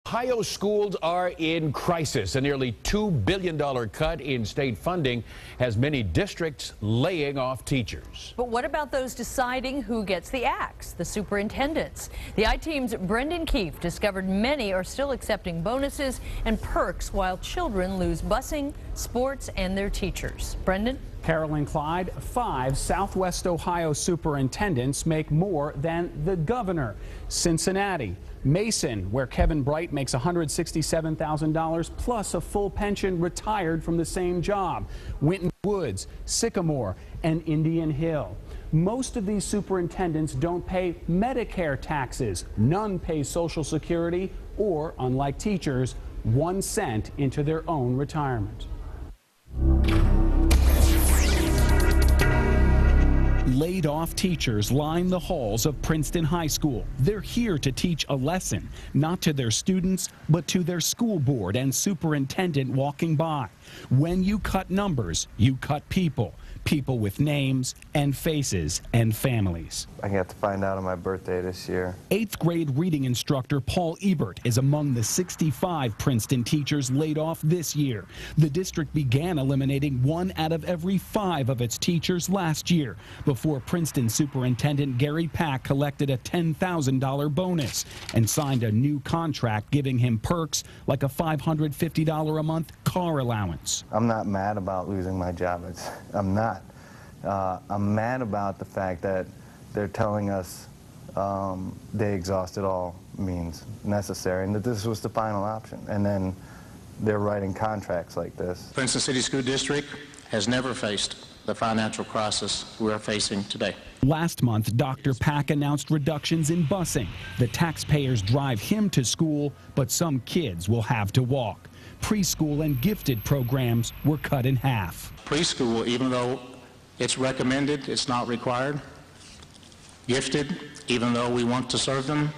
Ohio schools are in crisis. A nearly $2 billion cut in state funding has many districts laying off teachers. But what about those deciding who gets the axe? The superintendents. The I-Team's Brendan Keefe discovered many are still accepting bonuses and perks while children lose busing, sports, and their teachers. Brendan? Carolyn Clyde, 5 Southwest Ohio superintendents make more than the governor. Cincinnati, Mason, where Kevin Bright makes $167,000 plus a full pension, retired from the same job. Winton Woods, Sycamore, and Indian Hill. Most of these superintendents don't pay Medicare taxes. None pay Social Security or, unlike teachers, 1 cent into their own retirement. Laid-off teachers line the halls of Princeton High School. They're here to teach a lesson, not to their students, but to their school board and superintendent walking by. When you cut numbers, you cut people. People with names and faces and families. I got to find out on my birthday this year. 8th grade reading instructor Paul Ebert is among the 65 Princeton teachers laid off this year. The district began eliminating 1 out of every 5 of its teachers last year, before Princeton Superintendent Gary Pack collected a $10,000 bonus and signed a new contract giving him perks like a $550 a month car allowance. I'm not mad about losing my job. I'm not. I'm mad about the fact that they're telling us they exhausted all means necessary and that this was the final option. And then they're writing contracts like this. Princeton City School District has never faced the financial crisis we are facing today. Last month, Dr. Pack announced reductions in busing. The taxpayers drive him to school, but some kids will have to walk. Preschool and gifted programs were cut in half. Preschool, even though it's recommended, it's not required. Gifted, even though we want to serve them,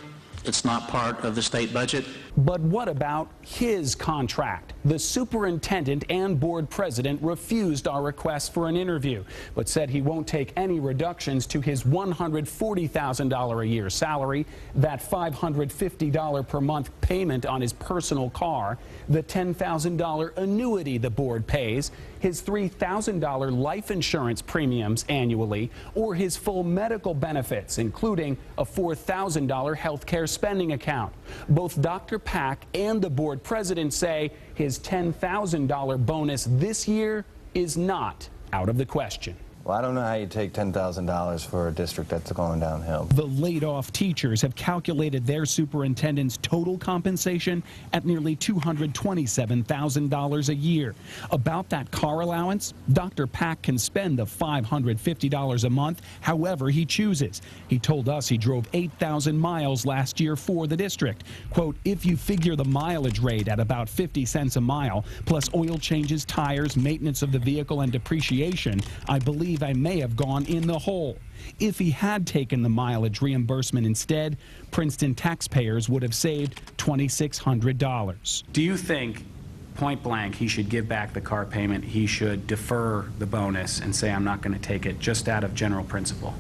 it's not part of the state budget. But what about his contract? The superintendent and board president refused our request for an interview, but said he won't take any reductions to his $140,000 a year salary, that $550 per month payment on his personal car, the $10,000 annuity the board pays, his $3,000 life insurance premiums annually, or his full medical benefits, including a $4,000 health care spending account. Both Dr. Pack and the board president say his $10,000 bonus this year is not out of the question. Well, I don't know how you take $10,000 for a district that's going downhill. The laid-off teachers have calculated their superintendent's total compensation at nearly $227,000 a year. About that car allowance, Dr. Pack can spend the $550 a month however he chooses. He told us he drove 8,000 miles last year for the district. Quote, if you figure the mileage rate at about 50 cents a mile, plus oil changes, tires, maintenance of the vehicle, and depreciation, I believe I may have gone in the hole. If he had taken the mileage reimbursement instead, Princeton taxpayers would have saved $2,600. Do you think, point blank, he should give back the car payment, he should defer the bonus and say, I'm not going to take it, just out of general principle?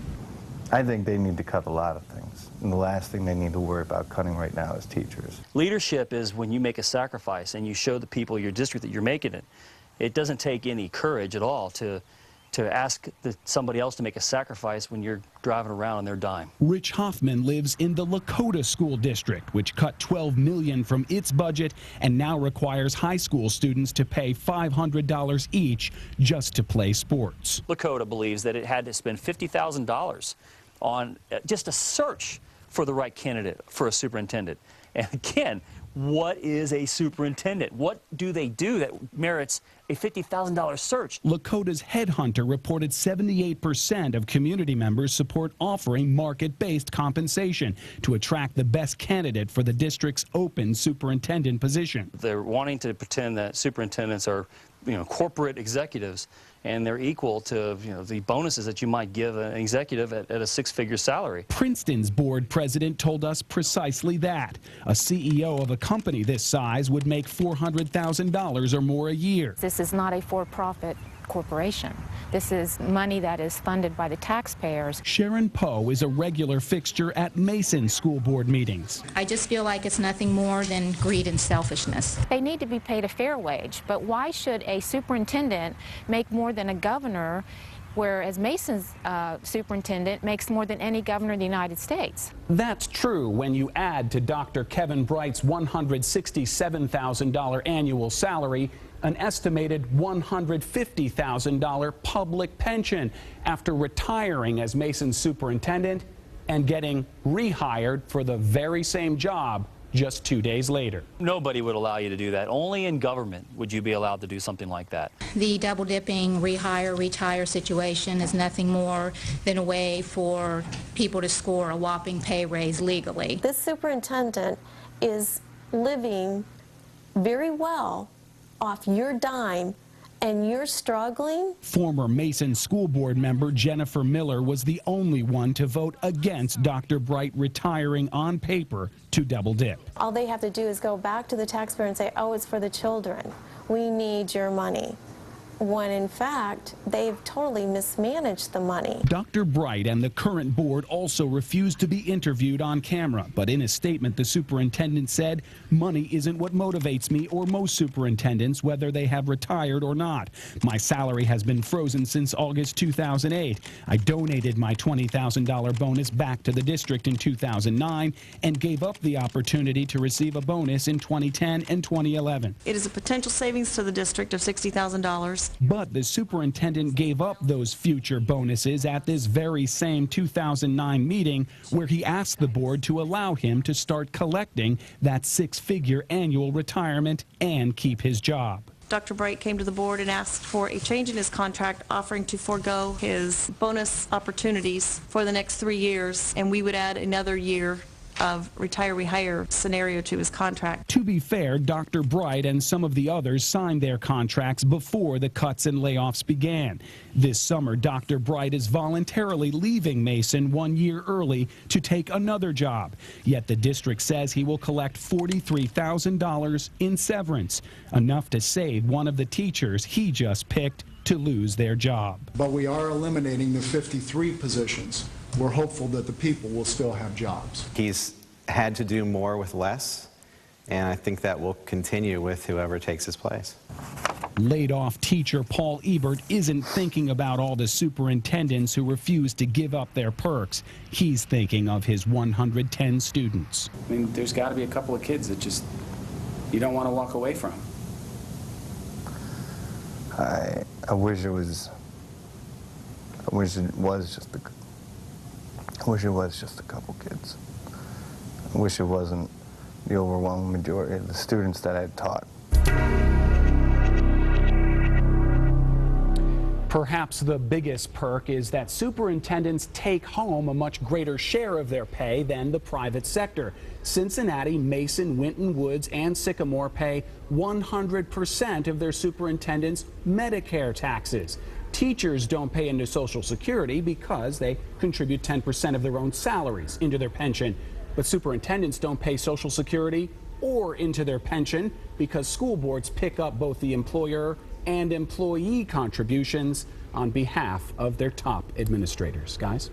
I think they need to cut a lot of things. And the last thing they need to worry about cutting right now is teachers. Leadership is when you make a sacrifice and you show the people of your district that you're making it. It doesn't take any courage at all to ask somebody else to make a sacrifice when you're driving around on their dime. Rich Hoffman lives in the Lakota School District, which cut $12 million from its budget and now requires high school students to pay $500 each just to play sports. Lakota believes that it had to spend $50,000 on just a search for the right candidate for a superintendent. And again, what is a superintendent? What do they do that merits a $50,000 search? Lakota's headhunter reported 78% of community members support offering market-based compensation to attract the best candidate for the district's open superintendent position. They're wanting to pretend that superintendents are, corporate executives, and they're equal to, the bonuses that you might give an executive at a six-figure salary. Princeton's board president told us precisely that. A CEO of a company this size would make $400,000 or more a year. This is not a for-profit corporation. This is money that is funded by the taxpayers. Sharon Poe is a regular fixture at Mason school board meetings. I just feel like it's nothing more than greed and selfishness. They need to be paid a fair wage, but why should a superintendent make more than a governor, whereas Mason's superintendent makes more than any governor in the United States? That's true when you add to Dr. Kevin Bright's $167,000 annual salary an estimated $150,000 public pension after retiring as Mason's superintendent and getting rehired for the very same job just 2 days later. Nobody would allow you to do that. Only in government would you be allowed to do something like that. The double-dipping, rehire, retire situation is nothing more than a way for people to score a whopping pay raise legally. This superintendent is living very well off your dime, and you're struggling? Former Mason school board member Jennifer Miller was the only one to vote against Dr. Bright retiring on paper to double dip. All they have to do is go back to the taxpayer and say, oh, it's for the children. We need your money. When in fact, they've totally mismanaged the money. Dr. Bright and the current board also refused to be interviewed on camera, but in a statement the superintendent said, money isn't what motivates me or most superintendents, whether they have retired or not. My salary has been frozen since August 2008. I donated my $20,000 bonus back to the district in 2009 and gave up the opportunity to receive a bonus in 2010 and 2011. It is a potential savings to the district of $60,000. But the superintendent gave up those future bonuses at this very same 2009 meeting where he asked the board to allow him to start collecting that six-figure annual retirement and keep his job. Dr. Bright came to the board and asked for a change in his contract, offering to forego his bonus opportunities for the next 3 years, and we would add another year of retire-rehire scenario to his contract. To be fair, Dr. Bright and some of the others signed their contracts before the cuts and layoffs began. This summer, Dr. Bright is voluntarily leaving Mason 1 year early to take another job. Yet the district says he will collect $43,000 in severance, enough to save one of the teachers he just picked to lose their job. But we are eliminating the 53 positions. We're hopeful that the people will still have jobs. He's had to do more with less, and I think that will continue with whoever takes his place. Laid-off teacher Paul Ebert isn't thinking about all the superintendents who refuse to give up their perks. He's thinking of his 110 students. I mean, there's got to be a couple of kids that just you don't want to walk away from. I wish it was just a couple kids. I wish it wasn't the overwhelming majority of the students that I taught. Perhaps the biggest perk is that superintendents take home a much greater share of their pay than the private sector. Cincinnati, Mason, Winton Woods, and Sycamore pay 100% of their superintendents' Medicare taxes. Teachers don't pay into Social Security because they contribute 10% of their own salaries into their pension. But superintendents don't pay Social Security or into their pension because school boards pick up both the employer and employee contributions on behalf of their top administrators. Guys?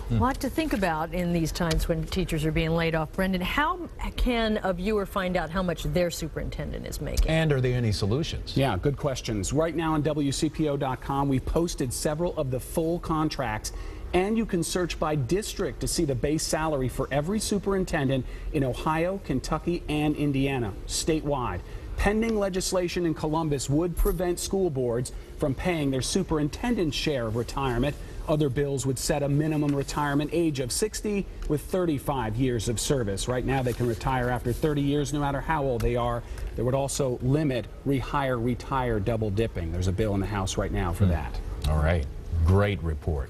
A lot to think about in these times when teachers are being laid off. Brendan, how can a viewer find out how much their superintendent is making? And are there any solutions? Yeah, good questions. Right now on WCPO.com, we've posted several of the full contracts, and you can search by district to see the base salary for every superintendent in Ohio, Kentucky, and Indiana, statewide. Pending legislation in Columbus would prevent school boards from paying their superintendent's share of retirement. Other bills would set a minimum retirement age of 60 with 35 years of service. Right now, they can retire after 30 years, no matter how old they are. There would also limit rehire, retire double dipping. There's a bill in the House right now for that. All right. Great report.